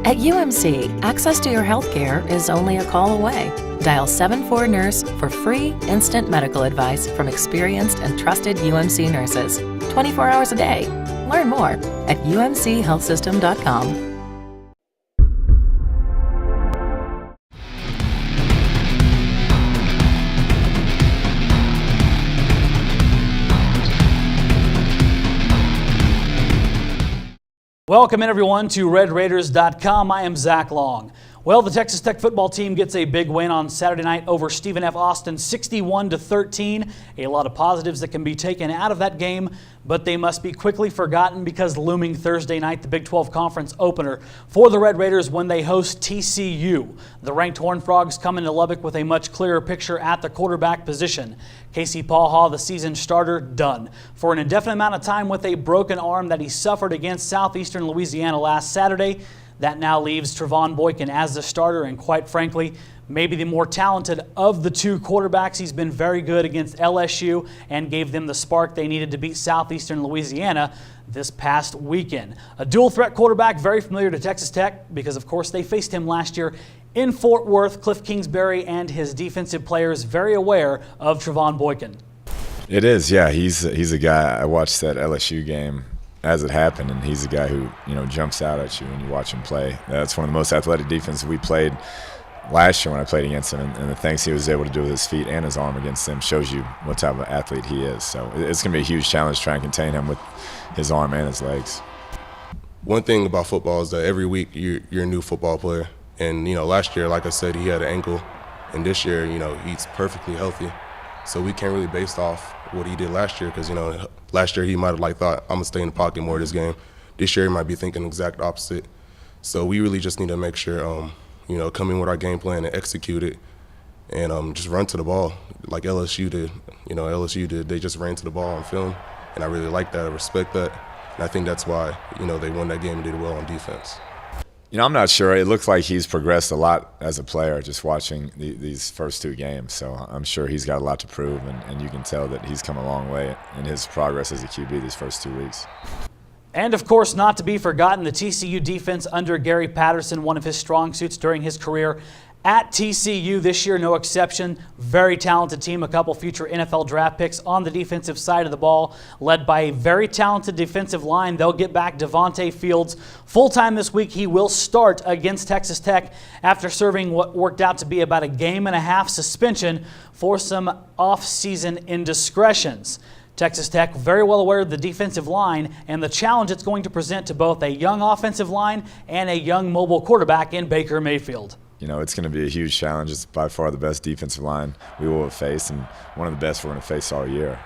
At UMC, access to your health care is only a call away. Dial 74-NURSE for free, instant medical advice from experienced and trusted UMC nurses, 24 hours a day. Learn more at umchealthsystem.com. Welcome in everyone to RedRaiders.com. I am Zach Long. Well, the Texas Tech football team gets a big win on Saturday night over Stephen F. Austin, 61-13. A lot of positives that can be taken out of that game, but they must be quickly forgotten because looming Thursday night, the Big 12 Conference opener for the Red Raiders when they host TCU. The ranked Horned Frogs come into Lubbock with a much clearer picture at the quarterback position. Casey Paul, the season starter, done for an indefinite amount of time with a broken arm that he suffered against Southeastern Louisiana last Saturday. That now leaves Trevon Boykin as the starter, and quite frankly, maybe the more talented of the two quarterbacks. He's been very good against LSU and gave them the spark they needed to beat Southeastern Louisiana this past weekend. A dual threat quarterback, very familiar to Texas Tech because, of course, they faced him last year in Fort Worth. Cliff Kingsbury and his defensive players very aware of Trevon Boykin. It is, yeah. He's a guy. I watched that LSU game as it happened, and he's a guy who, jumps out at you when you watch him play. That's one of the most athletic defenses we played last year when I played against him, and the things he was able to do with his feet and his arm against them shows you what type of athlete he is. So it's going to be a huge challenge trying to contain him with his arm and his legs. One thing about football is that every week you're a new football player. And, last year, like I said, he had an ankle, and this year, he's perfectly healthy. So we can't really base off what he did last year because, last year he might have thought, I'm going to stay in the pocket more this game. This year he might be thinking the exact opposite. So we really just need to make sure, come in with our game plan and execute it and just run to the ball like LSU did. LSU did. They just ran to the ball on film, and I really like that. I respect that. And I think that's why, they won that game and did well on defense. I'm not sure. It looks like he's progressed a lot as a player just watching these first two games. So I'm sure he's got a lot to prove, and you can tell that he's come a long way in his progress as a QB these first 2 weeks. And, of course, not to be forgotten, the TCU defense under Gary Patterson, one of his strong suits during his career at TCU this year, no exception. Very talented team, a couple future NFL draft picks on the defensive side of the ball, led by a very talented defensive line. They'll get back Devontae Fields full-time this week. He will start against Texas Tech after serving what worked out to be about a game-and-a-half suspension for some off-season indiscretions. Texas Tech very well aware of the defensive line and the challenge it's going to present to both a young offensive line and a young mobile quarterback in Baker Mayfield. It's going to be a huge challenge. It's by far the best defensive line we will have faced, and one of the best we're going to face all year.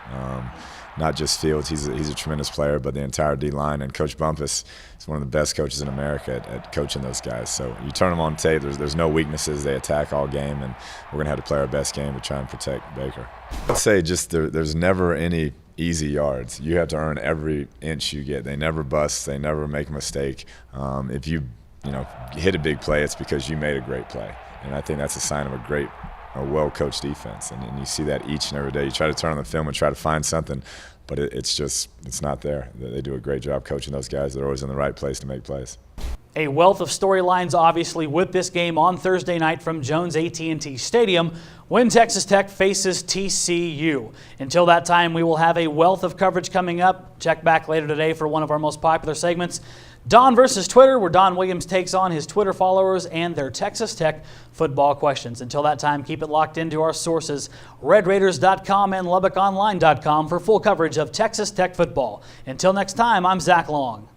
Not just Fields, he's a tremendous player, but the entire D-line, and Coach Bumpus is one of the best coaches in America at coaching those guys. So you turn them on tape, there's no weaknesses. They attack all game, and we're going to have to play our best game to try and protect Baker. I'd say just there's never any easy yards. You have to earn every inch you get. They never bust. They never make a mistake. If you hit a big play, it's because you made a great play. And I think that's a sign of a well-coached defense. And you see that each and every day. You try to turn on the film and try to find something, but it's not there. They do a great job coaching those guys. They're always in the right place to make plays. A wealth of storylines, obviously, with this game on Thursday night from Jones AT&T Stadium when Texas Tech faces TCU. Until that time, we will have a wealth of coverage coming up. Check back later today for one of our most popular segments, Don versus Twitter, where Don Williams takes on his Twitter followers and their Texas Tech football questions. Until that time, keep it locked into our sources, RedRaiders.com and LubbockOnline.com for full coverage of Texas Tech football. Until next time, I'm Zach Long.